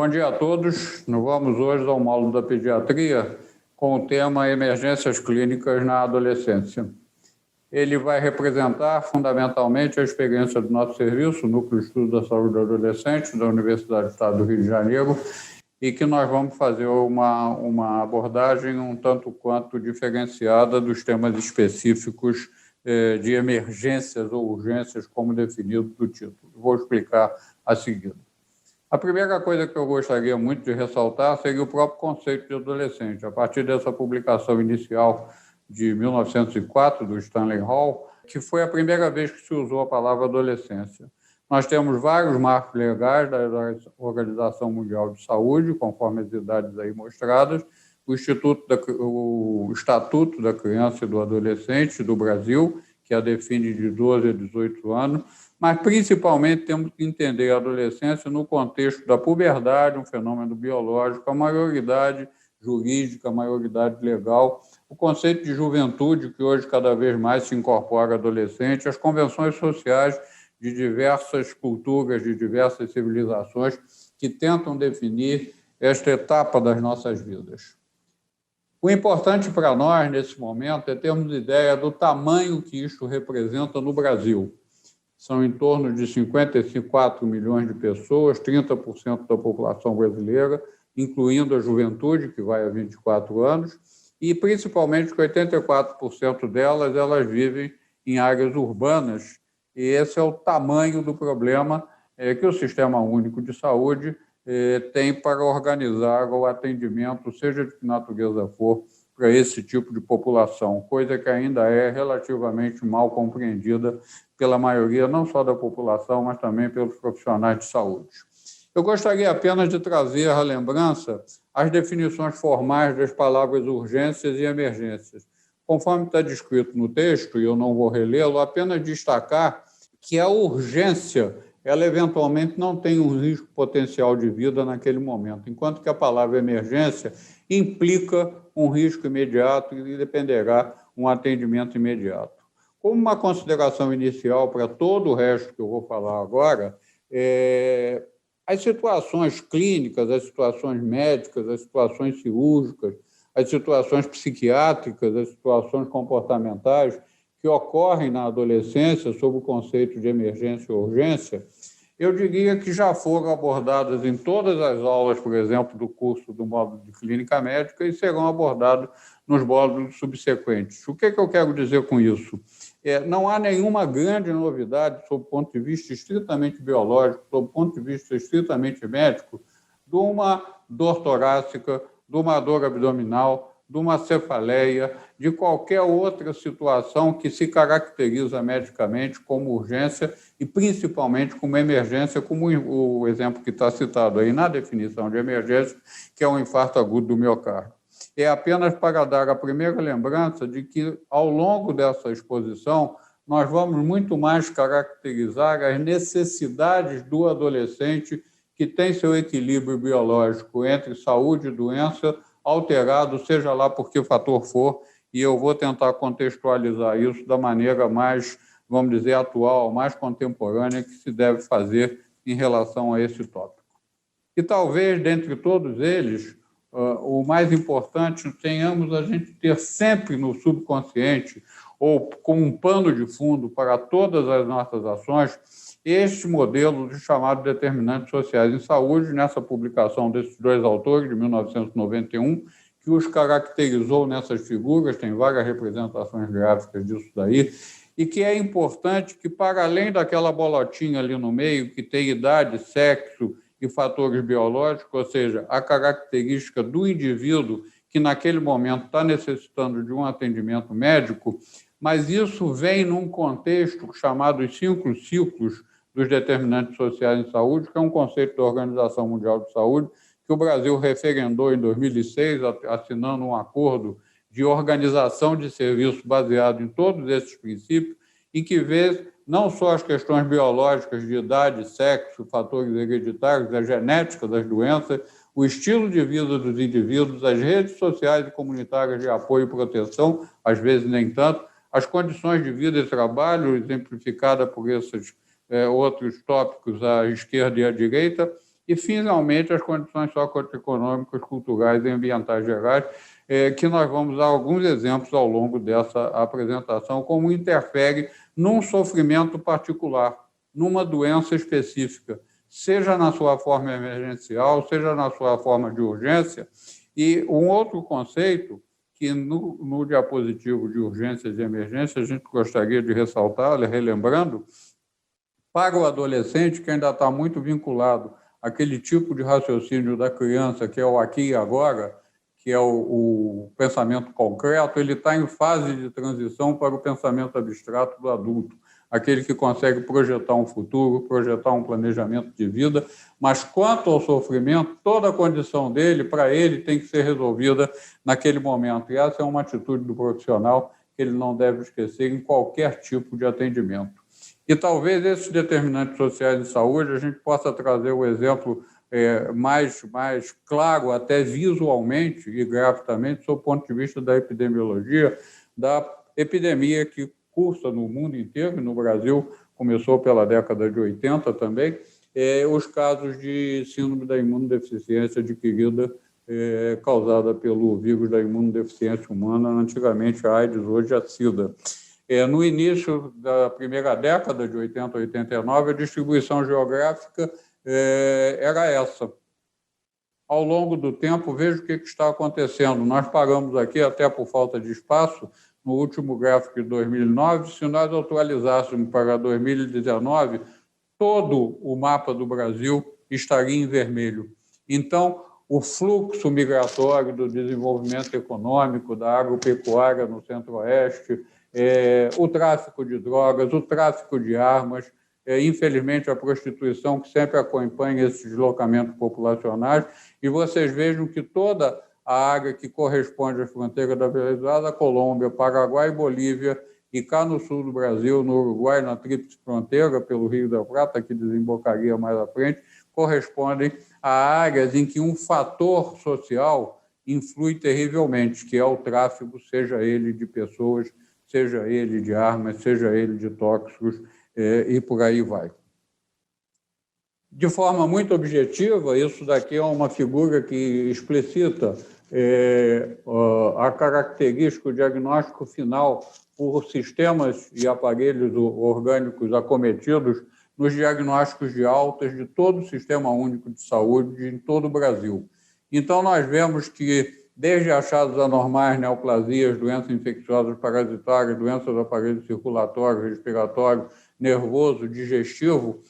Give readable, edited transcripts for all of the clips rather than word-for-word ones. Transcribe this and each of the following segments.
Bom dia a todos. Nós vamos hoje ao módulo da pediatria com o tema emergências clínicas na adolescência. Ele vai representar fundamentalmente a experiência do nosso serviço, o Núcleo de Estudo da Saúde do Adolescente, da Universidade do Estado do Rio de Janeiro, e que nós vamos fazer uma abordagem um tanto quanto diferenciada dos temas específicos de emergências ou urgências, como definido no título. Vou explicar a seguir. A primeira coisa que eu gostaria muito de ressaltar seria o próprio conceito de adolescente. A partir dessa publicação inicial de 1904, do Stanley Hall, que foi a primeira vez que se usou a palavra adolescência. Nós temos vários marcos legais da Organização Mundial de Saúde, conforme as idades aí mostradas, o Estatuto da Criança e do Adolescente do Brasil, que a define de 12 a 18 anos, mas principalmente temos que entender a adolescência no contexto da puberdade, um fenômeno biológico, a maioridade jurídica, a maioridade legal, o conceito de juventude, que hoje cada vez mais se incorpora adolescente, as convenções sociais de diversas culturas, de diversas civilizações, que tentam definir esta etapa das nossas vidas. O importante para nós, nesse momento, é termos ideia do tamanho que isto representa no Brasil. São em torno de 54 milhões de pessoas, 30% da população brasileira, incluindo a juventude, que vai a 24 anos, e principalmente que 84% delas, elas vivem em áreas urbanas, e esse é o tamanho do problema que o Sistema Único de Saúde tem para organizar o atendimento, seja de que natureza for, para esse tipo de população, coisa que ainda é relativamente mal compreendida pela maioria, não só da população, mas também pelos profissionais de saúde. Eu gostaria apenas de trazer à lembrança as definições formais das palavras urgências e emergências. Conforme está descrito no texto, e eu não vou relê-lo, apenas destacar que a urgência, ela eventualmente não tem um risco potencial de vida naquele momento, enquanto que a palavra emergência implica um risco imediato e dependerá um atendimento imediato. Como uma consideração inicial para todo o resto que eu vou falar agora, as situações clínicas, as situações médicas, as situações cirúrgicas, as situações psiquiátricas, as situações comportamentais que ocorrem na adolescência sob o conceito de emergência ou urgência, eu diria que já foram abordadas em todas as aulas, por exemplo, do curso do módulo de clínica médica e serão abordadas nos módulos subsequentes. O que eu quero dizer com isso? Não há nenhuma grande novidade sob o ponto de vista estritamente biológico, sob o ponto de vista estritamente médico, de uma dor torácica, de uma dor abdominal, de uma cefaleia, de qualquer outra situação que se caracteriza medicamente como urgência e principalmente como emergência, como o exemplo que está citado aí na definição de emergência, que é um infarto agudo do miocárdio. É apenas para dar a primeira lembrança de que, ao longo dessa exposição, nós vamos muito mais caracterizar as necessidades do adolescente que tem seu equilíbrio biológico entre saúde e doença alterado, seja lá por que fator for, e eu vou tentar contextualizar isso da maneira mais, vamos dizer, atual, mais contemporânea que se deve fazer em relação a esse tópico. E talvez, dentre todos eles, o mais importante, tenhamos a gente ter sempre no subconsciente, ou como um pano de fundo para todas as nossas ações, este modelo de chamado determinantes sociais em saúde, nessa publicação desses dois autores, de 1991, que os caracterizou nessas figuras, tem várias representações gráficas disso daí, e que é importante que, para além daquela bolotinha ali no meio, que tem idade, sexo e fatores biológicos, ou seja, a característica do indivíduo que naquele momento está necessitando de um atendimento médico, mas isso vem num contexto chamado os 5 ciclos dos determinantes sociais em saúde, que é um conceito da Organização Mundial de Saúde, que o Brasil referendou em 2006, assinando um acordo de organização de serviços baseado em todos esses princípios, em que vê não só as questões biológicas de idade, sexo, fatores hereditários, a genética das doenças, o estilo de vida dos indivíduos, as redes sociais e comunitárias de apoio e proteção, às vezes nem tanto, as condições de vida e trabalho, exemplificada por esses outros tópicos à esquerda e à direita, E, finalmente, as condições socioeconômicas, culturais e ambientais gerais, que nós vamos dar alguns exemplos ao longo dessa apresentação, como interfere num sofrimento particular, numa doença específica, seja na sua forma emergencial, seja na sua forma de urgência. E um outro conceito que no diapositivo de urgências e emergências a gente gostaria de ressaltar, relembrando, para o adolescente que ainda está muito vinculado àquele tipo de raciocínio da criança, que é o aqui e agora, que é o pensamento concreto, ele está em fase de transição para o pensamento abstrato do adulto, aquele que consegue projetar um futuro, projetar um planejamento de vida, mas quanto ao sofrimento, toda a condição dele, para ele, tem que ser resolvida naquele momento. E essa é uma atitude do profissional que ele não deve esquecer em qualquer tipo de atendimento. E talvez esses determinantes sociais de saúde a gente possa trazer o exemplo mais claro, até visualmente e graficamente, sob o ponto de vista da epidemiologia, da epidemia que cursa no mundo inteiro, e no Brasil começou pela década de 80 também, os casos de síndrome da imunodeficiência adquirida causada pelo vírus da imunodeficiência humana, antigamente a AIDS, hoje a SIDA. No início da primeira década, de 80 a 89, a distribuição geográfica era essa. Ao longo do tempo, veja o que está acontecendo. Nós paramos aqui, até por falta de espaço, no último gráfico de 2009, se nós atualizássemos para 2019, todo o mapa do Brasil estaria em vermelho. Então, o fluxo migratório do desenvolvimento econômico, da agropecuária no Centro-Oeste, o tráfico de drogas, o tráfico de armas, infelizmente, a prostituição, que sempre acompanha esses deslocamentos populacionais, e vocês vejam que toda a área que corresponde à fronteira da Venezuela, Colômbia, Paraguai e Bolívia, e cá no sul do Brasil, no Uruguai, na tríplice fronteira, pelo Rio da Prata, que desembocaria mais à frente, correspondem a áreas em que um fator social influi terrivelmente, que é o tráfico, seja ele de pessoas, seja ele de armas, seja ele de tóxicos, e por aí vai. De forma muito objetiva, isso daqui é uma figura que explicita a característica, o diagnóstico final por sistemas e aparelhos orgânicos acometidos nos diagnósticos de altas de todo o Sistema Único de Saúde em todo o Brasil. Então, nós vemos que, desde achados anormais, neoplasias, doenças infecciosas parasitárias, doenças do aparelho circulatório, respiratório, nervoso, digestivo,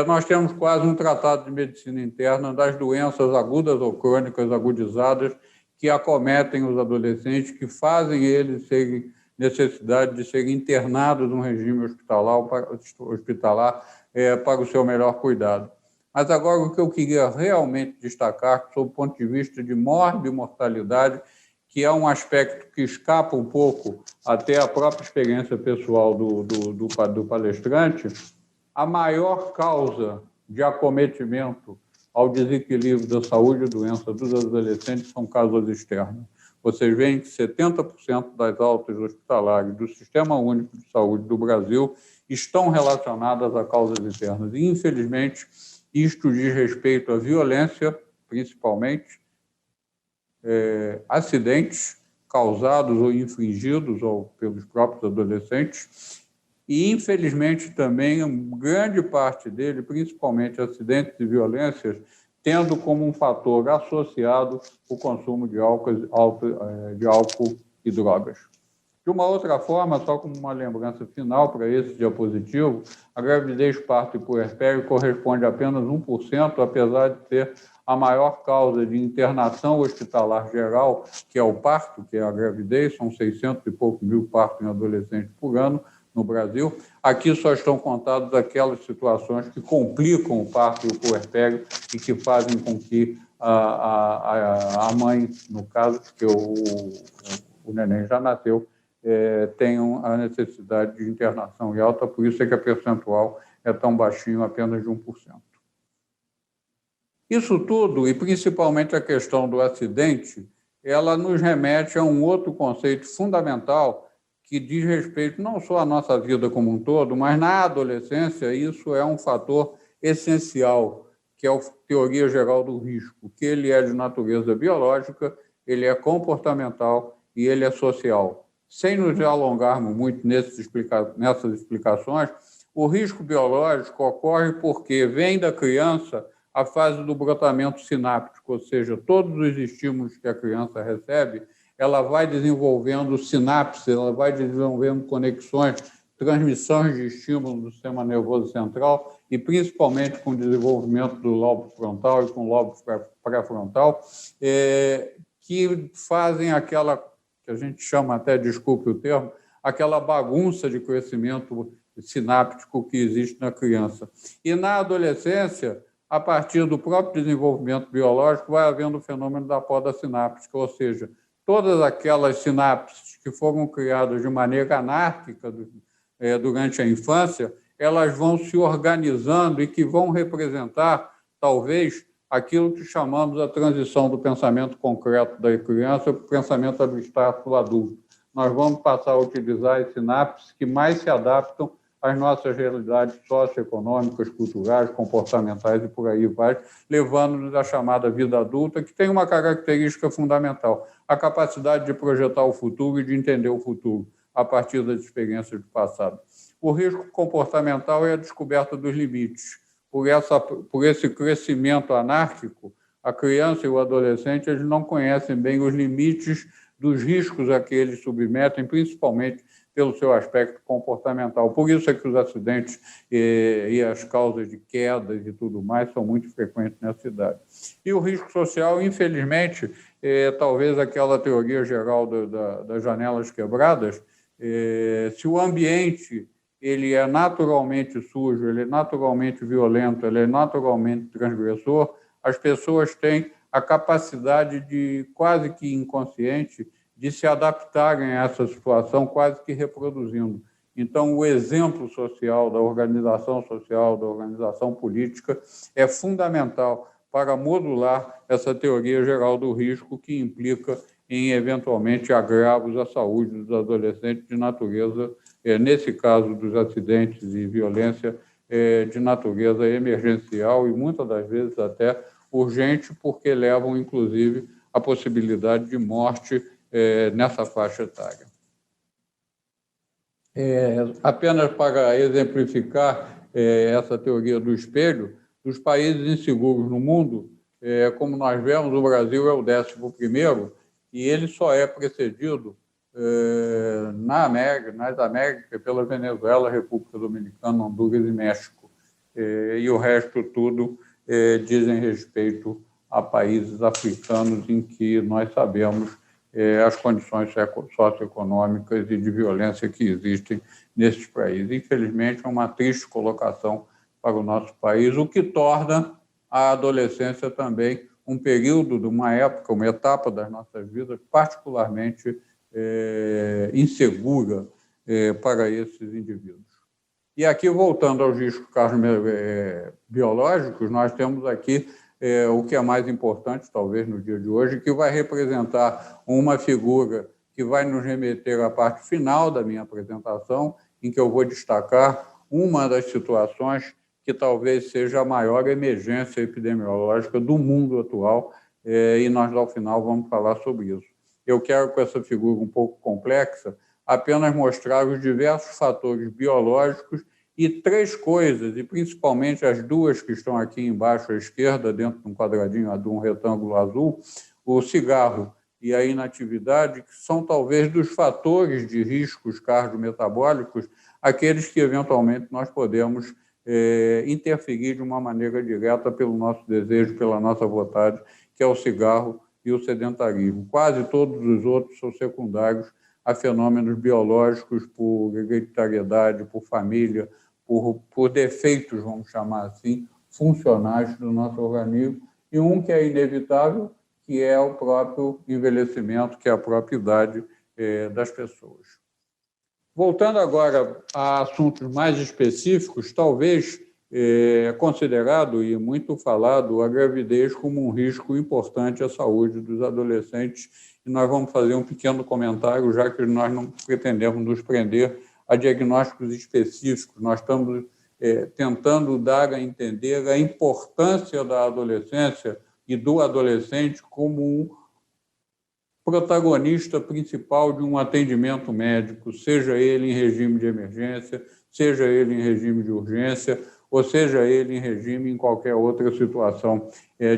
nós temos quase um tratado de medicina interna das doenças agudas ou crônicas agudizadas que acometem os adolescentes, que fazem eles terem necessidade de serem internados num regime hospitalar para o seu melhor cuidado. Mas agora o que eu queria realmente destacar, sob o ponto de vista de morbimortalidade, que é um aspecto que escapa um pouco até a própria experiência pessoal do palestrante, a maior causa de acometimento ao desequilíbrio da saúde e doença dos adolescentes são causas externas. Vocês veem que 70% das altas hospitalares do Sistema Único de Saúde do Brasil estão relacionadas a causas internas. E, infelizmente, isto diz respeito à violência, principalmente, acidentes causados ou infligidos pelos próprios adolescentes, e, infelizmente, também, grande parte dele, principalmente acidentes e violências, tendo como um fator associado o consumo de álcool e drogas. De uma outra forma, só como uma lembrança final para esse diapositivo, a gravidez, parto e puerpério corresponde a apenas 1%, apesar de ser a maior causa de internação hospitalar geral, que é o parto, que é a gravidez, são 600 e poucos mil partos em adolescentes por ano no Brasil. Aqui só estão contadas aquelas situações que complicam o parto e o puerpério e que fazem com que a mãe, no caso, porque o neném já nasceu, tenham a necessidade de internação em alta, por isso é que a percentual é tão baixinho, apenas de 1%. Isso tudo, e principalmente a questão do acidente, ela nos remete a um outro conceito fundamental que diz respeito não só à nossa vida como um todo, mas na adolescência isso é um fator essencial, que é a teoria geral do risco, que ele é de natureza biológica, ele é comportamental e ele é social. Sem nos alongarmos muito nessas explicações, o risco biológico ocorre porque vem da criança a fase do brotamento sináptico, ou seja, todos os estímulos que a criança recebe, ela vai desenvolvendo sinapses, ela vai desenvolvendo conexões, transmissões de estímulo do sistema nervoso central e principalmente com o desenvolvimento do lobo frontal e com o lobo pré-frontal, que fazem aquela, que a gente chama até, desculpe o termo, aquela bagunça de crescimento sináptico que existe na criança. E na adolescência, a partir do próprio desenvolvimento biológico, vai havendo o fenômeno da poda sináptica, ou seja, todas aquelas sinapses que foram criadas de maneira anárquica durante a infância, elas vão se organizando e que vão representar, talvez, aquilo que chamamos a transição do pensamento concreto da criança para o pensamento abstrato do adulto. Nós vamos passar a utilizar as sinapses que mais se adaptam às nossas realidades socioeconômicas, culturais, comportamentais e por aí vai, levando-nos à chamada vida adulta, que tem uma característica fundamental, a capacidade de projetar o futuro e de entender o futuro a partir das experiências do passado. O risco comportamental é a descoberta dos limites. Por esse crescimento anárquico, a criança e o adolescente eles não conhecem bem os limites dos riscos a que eles submetem, principalmente pelo seu aspecto comportamental. Por isso é que os acidentes e as causas de quedas e tudo mais são muito frequentes nessa idade. E o risco social, infelizmente, talvez aquela teoria geral das janelas quebradas, se o ambiente ele é naturalmente sujo, ele é naturalmente violento, ele é naturalmente transgressor, as pessoas têm a capacidade de, quase que inconsciente, de se adaptarem a essa situação, quase que reproduzindo. Então, o exemplo social, da organização política, é fundamental para modular essa teoria geral do risco que implica em, eventualmente, agravos à saúde dos adolescentes de natureza, nesse caso dos acidentes e violência, de natureza emergencial e, muitas das vezes, até urgente, porque levam, inclusive, à possibilidade de morte nessa faixa etária. Apenas para exemplificar essa teoria do espelho, dos países inseguros no mundo, como nós vemos, o Brasil é o 11º, e ele só é precedido nas Américas pela Venezuela, República Dominicana, Honduras e México. E o resto tudo dizem respeito a países africanos em que nós sabemos as condições socioeconômicas e de violência que existem nesses países. Infelizmente, é uma triste colocação para o nosso país, o que torna a adolescência também um período, de uma época, uma etapa das nossas vidas particularmente insegura para esses indivíduos. E aqui, voltando aos riscos biológicos, nós temos aqui o que é mais importante, talvez, no dia de hoje, que vai representar uma figura que vai nos remeter à parte final da minha apresentação, em que eu vou destacar uma das situações que talvez seja a maior emergência epidemiológica do mundo atual, e nós, ao final, vamos falar sobre isso. Eu quero, com essa figura um pouco complexa, apenas mostrar os diversos fatores biológicos e 3 coisas, e principalmente as 2 que estão aqui embaixo à esquerda, dentro de um quadradinho, de um retângulo azul, o cigarro e a inatividade, que são talvez dos fatores de riscos cardiometabólicos, aqueles que eventualmente nós podemos interferir de uma maneira direta pelo nosso desejo, pela nossa vontade, que é o cigarro e o sedentarismo. Quase todos os outros são secundários a fenômenos biológicos por hereditariedade, por família, por defeitos, vamos chamar assim, funcionais do nosso organismo, e um que é inevitável, que é o próprio envelhecimento, que é a própria idade das pessoas. Voltando agora a assuntos mais específicos, talvez considerado e muito falado a gravidez como um risco importante à saúde dos adolescentes, e nós vamos fazer um pequeno comentário, já que nós não pretendemos nos prender a diagnósticos específicos. Nós estamos tentando dar a entender a importância da adolescência e do adolescente como um protagonista principal de um atendimento médico, seja ele em regime de emergência, seja ele em regime de urgência, ou seja ele em regime em qualquer outra situação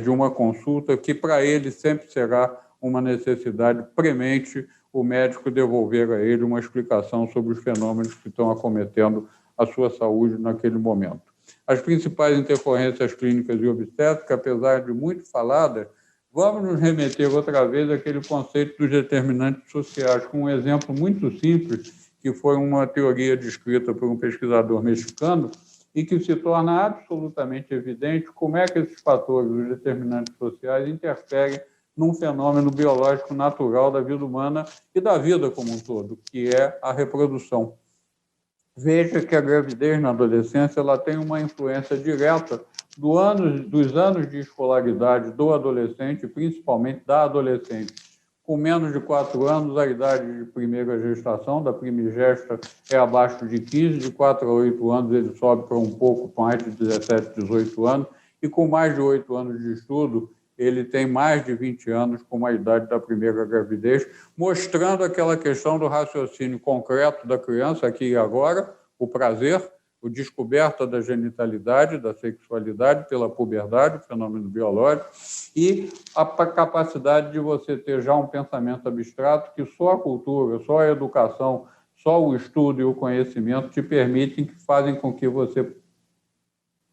de uma consulta, que para ele sempre será uma necessidade premente o médico devolver a ele uma explicação sobre os fenômenos que estão acometendo a sua saúde naquele momento. As principais intercorrências clínicas e obstétricas, apesar de muito faladas, vamos nos remeter outra vez àquele conceito dos determinantes sociais, com um exemplo muito simples, que foi uma teoria descrita por um pesquisador mexicano e que se torna absolutamente evidente como é que esses fatores, os determinantes sociais, interferem num fenômeno biológico natural da vida humana e da vida como um todo, que é a reprodução. Veja que a gravidez na adolescência ela tem uma influência direta dos anos de escolaridade do adolescente, principalmente da adolescente. Com menos de 4 anos, a idade de primeira gestação, da primigesta, é abaixo de 15, de 4 a 8 anos ele sobe para um pouco mais de 17, 18 anos, e com mais de 8 anos de estudo, ele tem mais de 20 anos como a idade da primeira gravidez, mostrando aquela questão do raciocínio concreto da criança, aqui e agora, o prazer, a descoberta da genitalidade, da sexualidade pela puberdade, fenômeno biológico, e a capacidade de você ter já um pensamento abstrato que só a cultura, só a educação, só o estudo e o conhecimento te permitem, que fazem com que você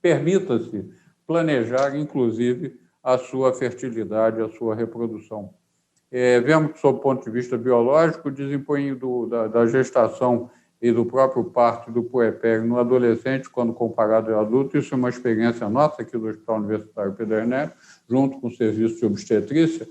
permita-se planejar, inclusive, a sua fertilidade, a sua reprodução. Vemos que, sob o ponto de vista biológico, o desempenho da gestação e do próprio parto e do puerpério no adolescente, quando comparado ao adulto, isso é uma experiência nossa aqui do Hospital Universitário Pedro Ernesto, junto com o serviço de obstetrícia,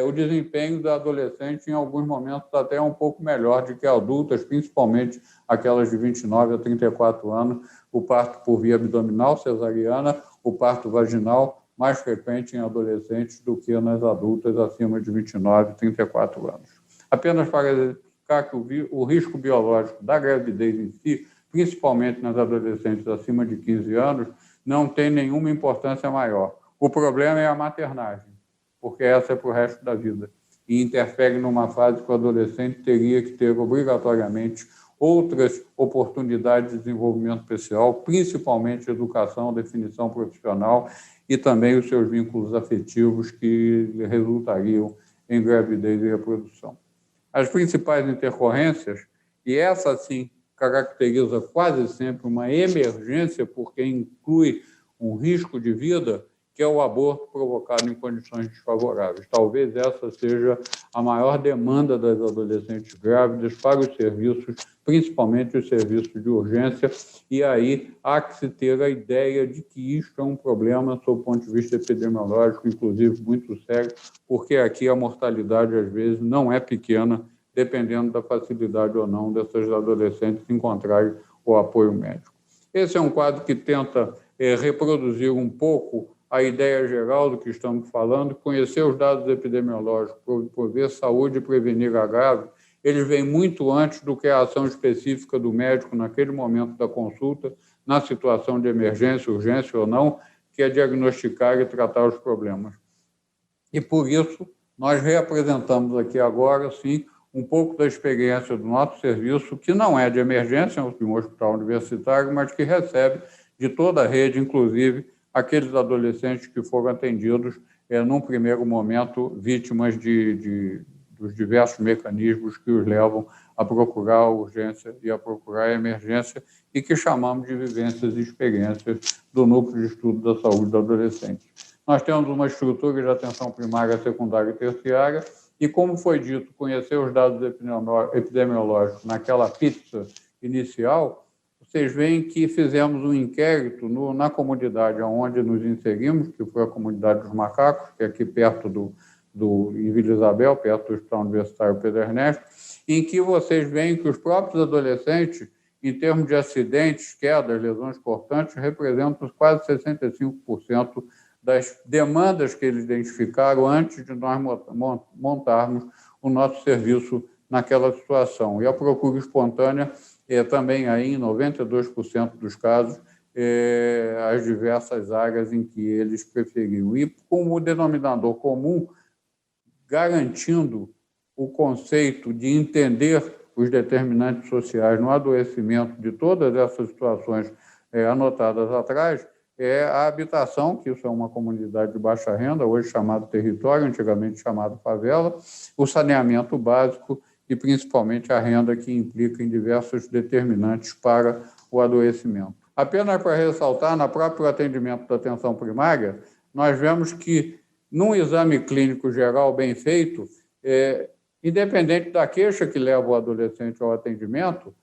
o desempenho da adolescente, em alguns momentos, até um pouco melhor do que adultas, principalmente aquelas de 29 a 34 anos, o parto por via abdominal, cesariana, o parto vaginal, mais frequente em adolescentes do que nas adultas acima de 29 a 34 anos. Apenas para explicar que o risco biológico da gravidez em si, principalmente nas adolescentes acima de 15 anos, não tem nenhuma importância maior. O problema é a maternagem, porque essa é para o resto da vida, e interfere numa fase que o adolescente teria que ter obrigatoriamente outras oportunidades de desenvolvimento pessoal, principalmente educação, definição profissional e também os seus vínculos afetivos que resultariam em gravidez e reprodução. As principais intercorrências, e essa sim caracteriza quase sempre uma emergência, porque inclui um risco de vida, que é o aborto provocado em condições desfavoráveis. Talvez essa seja a maior demanda das adolescentes grávidas para os serviços, principalmente os serviços de urgência, e aí há que se ter a ideia de que isto é um problema, sob o ponto de vista epidemiológico, inclusive muito sério, porque aqui a mortalidade, às vezes, não é pequena, dependendo da facilidade ou não dessas adolescentes encontrarem o apoio médico. Esse é um quadro que tenta reproduzir um pouco a ideia geral do que estamos falando, conhecer os dados epidemiológicos, prover saúde e prevenir agravos, eles vêm muito antes do que a ação específica do médico naquele momento da consulta, na situação de emergência, urgência ou não, que é diagnosticar e tratar os problemas. E, por isso, nós reapresentamos aqui agora, sim, um pouco da experiência do nosso serviço, que não é de emergência, é um hospital universitário, mas que recebe de toda a rede, inclusive aqueles adolescentes que foram atendidos, num primeiro momento, vítimas dos diversos mecanismos que os levam a procurar a urgência e a procurar a emergência, e que chamamos de vivências e experiências do Núcleo de Estudo da Saúde do Adolescente. Nós temos uma estrutura de atenção primária, secundária e terciária, e, como foi dito, conhecer os dados epidemiológicos naquela pizza inicial, vocês veem que fizemos um inquérito na comunidade onde nos inserimos, que foi a comunidade dos macacos, que é aqui perto em Vila Isabel, perto do Hospital Universitário Pedro Ernesto, em que vocês veem que os próprios adolescentes, em termos de acidentes, quedas, lesões cortantes, representam quase 65% das demandas que eles identificaram antes de nós montarmos o nosso serviço naquela situação. E a procura espontânea também aí em 92% dos casos, as diversas áreas em que eles preferiam. E como denominador comum, garantindo o conceito de entender os determinantes sociais no adoecimento de todas essas situações anotadas atrás, é a habitação, que isso é uma comunidade de baixa renda, hoje chamado território, antigamente chamado favela, o saneamento básico e, principalmente, a renda, que implica em diversos determinantes para o adoecimento. Apenas para ressaltar, no próprio atendimento da atenção primária, nós vemos que, num exame clínico geral bem feito, independente da queixa que leva o adolescente ao atendimento,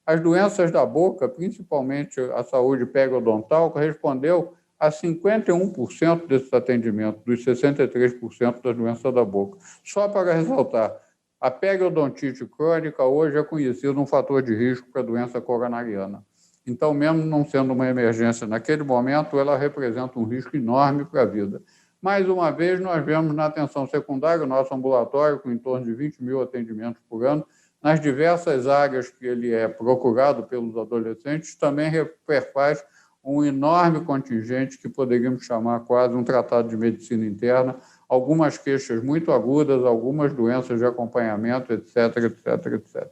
as doenças da boca, principalmente a saúde periodontal, correspondeu a 51% desses atendimentos, dos 63% das doenças da boca. Só para ressaltar, a periodontite crônica hoje é conhecida um fator de risco para a doença coronariana. Então, mesmo não sendo uma emergência naquele momento, ela representa um risco enorme para a vida. Mais uma vez, nós vemos na atenção secundária, o nosso ambulatório, com em torno de 20 mil atendimentos por ano, nas diversas áreas que ele é procurado pelos adolescentes, também perfaz um enorme contingente que poderíamos chamar quase um tratado de medicina interna, algumas queixas muito agudas, algumas doenças de acompanhamento, etc, etc, etc.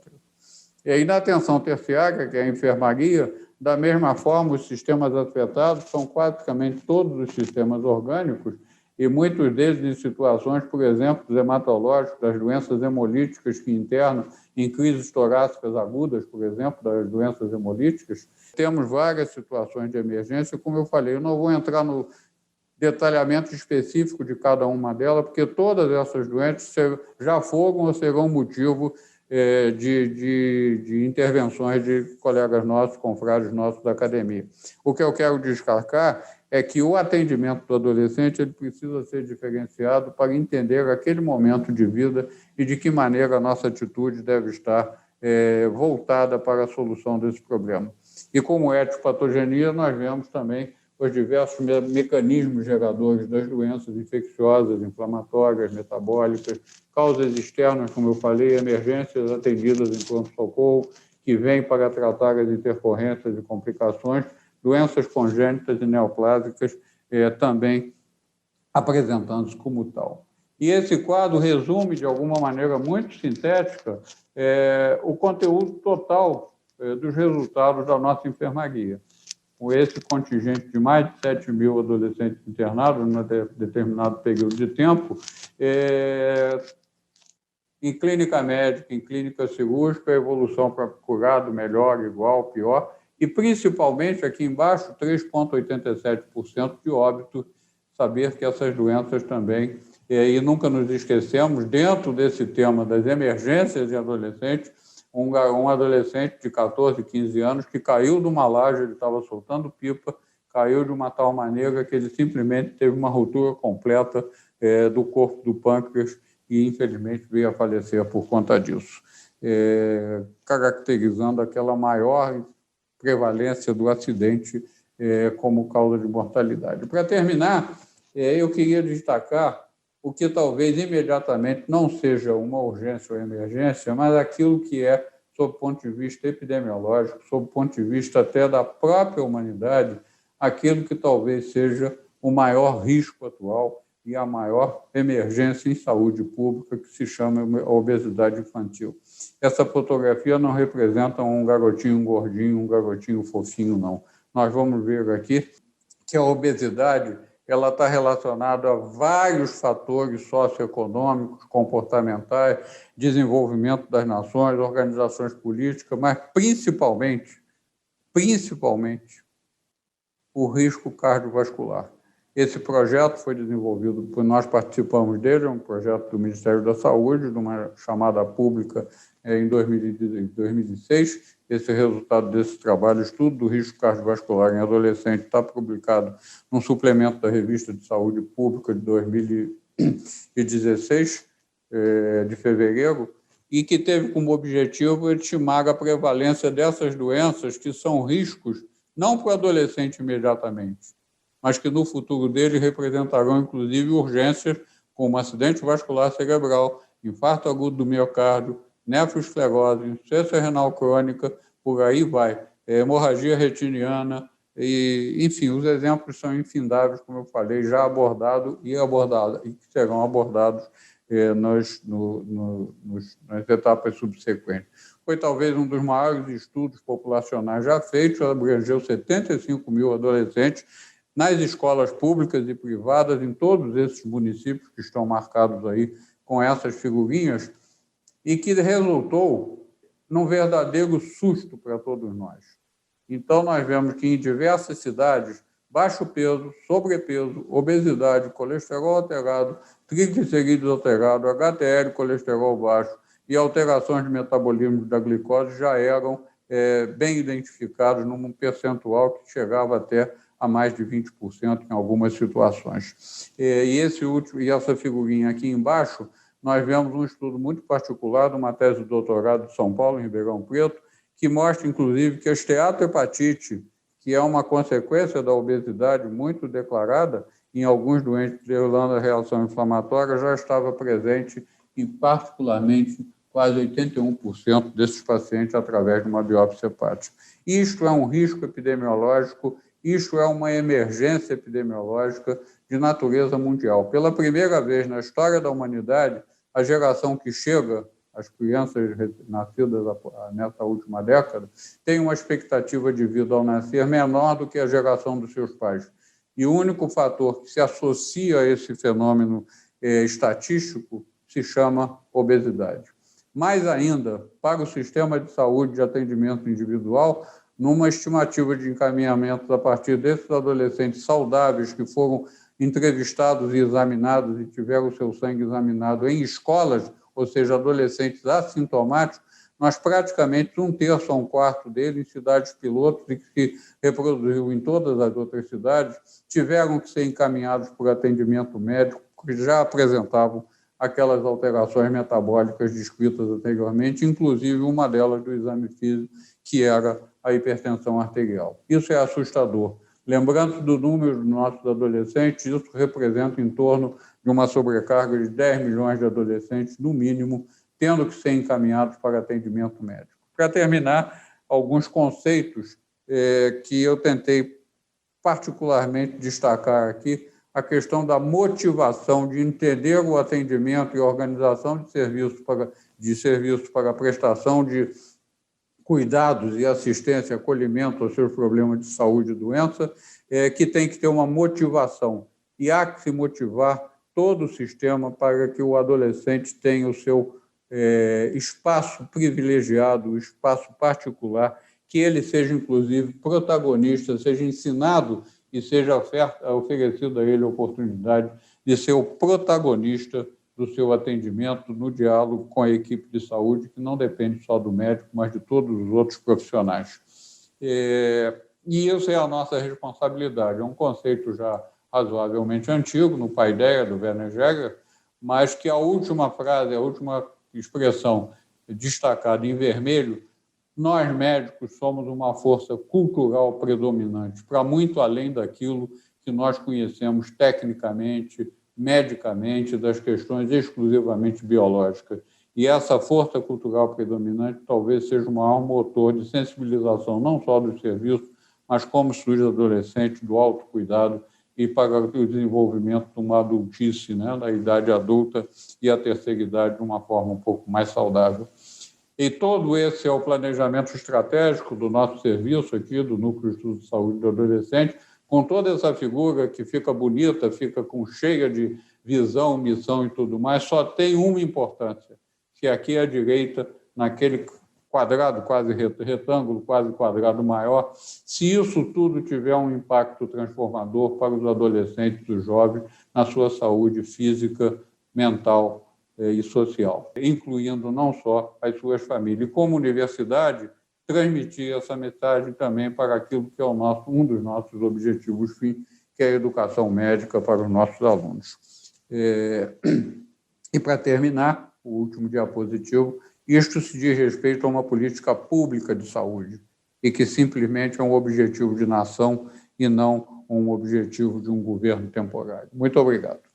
E aí, na atenção terciária, que é a enfermaria, da mesma forma, os sistemas afetados são praticamente todos os sistemas orgânicos, e muitos deles em situações, por exemplo, dos hematológicos, das doenças hemolíticas que internam em crises torácicas agudas, por exemplo, das doenças hemolíticas. Temos várias situações de emergência, como eu falei, eu não vou entrar no detalhamento específico de cada uma delas, porque todas essas doenças já foram ou serão motivo de intervenções de colegas nossos, confrades nossos da academia. O que eu quero destacar é que o atendimento do adolescente ele precisa ser diferenciado para entender aquele momento de vida e de que maneira a nossa atitude deve estar voltada para a solução desse problema. E como etiopatogenia, nós vemos também os diversos mecanismos geradores das doenças infecciosas, inflamatórias, metabólicas, causas externas, como eu falei, emergências atendidas em pronto-socorro, que vêm para tratar as intercorrências e complicações, doenças congênitas e neoplásicas também apresentando-se como tal. E esse quadro resume, de alguma maneira muito sintética, o conteúdo total dos resultados da nossa enfermaria. Com esse contingente de mais de 7 mil adolescentes internados num determinado período de tempo, em clínica médica, em clínica cirúrgica, a evolução para curado, melhor, igual, pior, e principalmente, aqui embaixo, 3,87% de óbito, saber que essas doenças também, e nunca nos esquecemos, dentro desse tema das emergências de adolescentes, um adolescente de 14, 15 anos que caiu de uma laje, ele estava soltando pipa, caiu de uma tal maneira que ele simplesmente teve uma ruptura completa do corpo do pâncreas e, infelizmente, veio a falecer por conta disso, caracterizando aquela maior prevalência do acidente como causa de mortalidade. Para terminar, eu queria destacar o que talvez imediatamente não seja uma urgência ou emergência, mas aquilo que é, sob o ponto de vista epidemiológico, sob o ponto de vista até da própria humanidade, aquilo que talvez seja o maior risco atual e a maior emergência em saúde pública, que se chama a obesidade infantil. Essa fotografia não representa um garotinho gordinho, um garotinho fofinho, não. Nós vamos ver aqui que a obesidade ela está relacionada a vários fatores socioeconômicos, comportamentais, desenvolvimento das nações, organizações políticas, mas principalmente, o risco cardiovascular. Esse projeto foi desenvolvido, nós participamos dele, é um projeto do Ministério da Saúde, de uma chamada pública em 2006. Esse resultado desse trabalho, estudo do risco cardiovascular em adolescente, está publicado num suplemento da Revista de Saúde Pública de 2016, de fevereiro, e que teve como objetivo estimar a prevalência dessas doenças que são riscos não para o adolescente imediatamente, mas que no futuro dele representarão, inclusive, urgências como acidente vascular cerebral, infarto agudo do miocárdio, nefroesclerose, insuficiência renal crônica, por aí vai. Hemorragia retiniana, e, enfim, os exemplos são infindáveis, como eu falei, já abordados e que serão abordados nas etapas subsequentes. Foi talvez um dos maiores estudos populacionais já feitos, abrangeu 75 mil adolescentes nas escolas públicas e privadas, em todos esses municípios que estão marcados aí com essas figurinhas, e que resultou num verdadeiro susto para todos nós. Então, nós vemos que em diversas cidades, baixo peso, sobrepeso, obesidade, colesterol alterado, triglicerídeos alterados, HDL, colesterol baixo e alterações de metabolismo da glicose já eram bem identificados num percentual que chegava até a mais de 20% em algumas situações. E essa figurinha aqui embaixo, nós vemos um estudo muito particular de uma tese de doutorado de São Paulo, em Ribeirão Preto, que mostra, inclusive, que a esteatohepatite, que é uma consequência da obesidade muito declarada, em alguns doentes levando a reação inflamatória, já estava presente em, particularmente, quase 81% desses pacientes através de uma biópsia hepática. Isto é um risco epidemiológico, isto é uma emergência epidemiológica de natureza mundial. Pela primeira vez na história da humanidade, a geração que chega, as crianças nascidas nessa última década, tem uma expectativa de vida ao nascer menor do que a geração dos seus pais. E o único fator que se associa a esse fenômeno estatístico se chama obesidade. Mais ainda, para o sistema de saúde de atendimento individual, numa estimativa de encaminhamento a partir desses adolescentes saudáveis que foram entrevistados e examinados e tiveram o seu sangue examinado em escolas, ou seja, adolescentes assintomáticos, nós praticamente 1/3 a 1/4 deles, em cidades pilotos e que se reproduziu em todas as outras cidades, tiveram que ser encaminhados por atendimento médico, que já apresentavam aquelas alterações metabólicas descritas anteriormente, inclusive uma delas do exame físico, que era a hipertensão arterial. Isso é assustador. Lembrando do número dos nossos adolescentes, isso representa em torno de uma sobrecarga de 10 milhões de adolescentes, no mínimo, tendo que ser encaminhados para atendimento médico. Para terminar, alguns conceitos que eu tentei particularmente destacar aqui, a questão da motivação de entender o atendimento e organização de serviços para a prestação de cuidados e assistência, acolhimento aos seus problemas de saúde e doença, que tem que ter uma motivação. E há que se motivar todo o sistema para que o adolescente tenha o seu espaço privilegiado, o espaço particular, que ele seja, inclusive, protagonista, seja ensinado e seja oferecida a ele a oportunidade de ser o protagonista do seu atendimento no diálogo com a equipe de saúde, que não depende só do médico, mas de todos os outros profissionais. E isso é a nossa responsabilidade. É um conceito já razoavelmente antigo, no Paideia, do Werner Jäger, mas que a última frase, a última expressão destacada em vermelho, nós médicos somos uma força cultural predominante, para muito além daquilo que nós conhecemos tecnicamente, medicamente, das questões exclusivamente biológicas. E essa força cultural predominante talvez seja o maior motor de sensibilização, não só dos serviços, mas como surge adolescente, do autocuidado e para o desenvolvimento de uma adultice, né, da idade adulta e a terceira idade de uma forma um pouco mais saudável. E todo esse é o planejamento estratégico do nosso serviço aqui, do Núcleo de Estudos de Saúde do Adolescente, com toda essa figura que fica bonita, fica cheia de visão, missão e tudo mais, só tem uma importância, que aqui à direita, naquele quadrado, quase retângulo, quase quadrado maior, se isso tudo tiver um impacto transformador para os adolescentes e os jovens na sua saúde física, mental e social, incluindo não só as suas famílias. E como universidade, transmitir essa mensagem também para aquilo que é um dos nossos objetivos fim, que é a educação médica para os nossos alunos. E, para terminar, o último diapositivo, isto se diz respeito a uma política pública de saúde e que simplesmente é um objetivo de nação e não um objetivo de um governo temporário. Muito obrigado.